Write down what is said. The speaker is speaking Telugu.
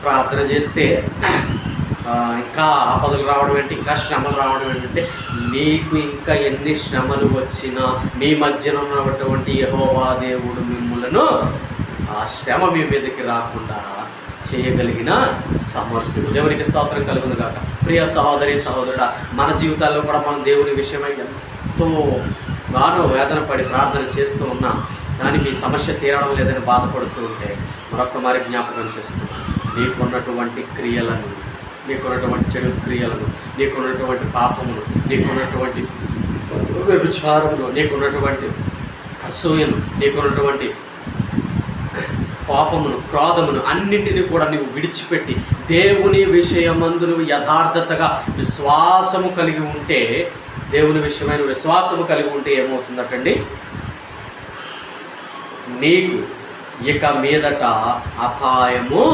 ప్రార్థన చేస్తే ఇంకా ఆపదలు రావడం ఏంటి, ఇంకా శ్రమలు రావడం ఏంటంటే, నీకు ఇంకా ఎన్ని శ్రమలు వచ్చినా మీ మధ్యన ఉన్నటువంటి యెహోవా దేవుడు మిమ్ములను ఆ శ్రమ మీ మీదకి రాకుండా చేయగలిగిన సమర్థుడు. దేవునికి స్తోత్రం కలుగును గాక. ప్రియ సహోదరి సహోదరుడా, మన జీవితాల్లో కూడా మనం దేవుని విషయమై ఎంతో గానో వేదన పడి ప్రార్థన చేస్తూ ఉన్నా కానీ మీ సమస్య తీరడం లేదని బాధపడుతూ ఉంటే మరొక మరి జ్ఞాపకం చేస్తున్నాను. నీకున్నటువంటి క్రియలను, నీకున్నటువంటి చెడు క్రియలను, నీకున్నటువంటి పాపమును, నీకున్నటువంటి వ్యభిచారమును, నీకున్నటువంటి అసూయను, నీకున్నటువంటి కోపమును, క్రోధమును అన్నింటినీ కూడా నువ్వు విడిచిపెట్టి దేవుని విషయమందు నువ్వు యథార్థతగా విశ్వాసము కలిగి ఉంటే, దేవుని విషయమైన విశ్వాసము కలిగి ఉంటే ఏమవుతుందటండి, నీకు ఇక మీదట అపాయము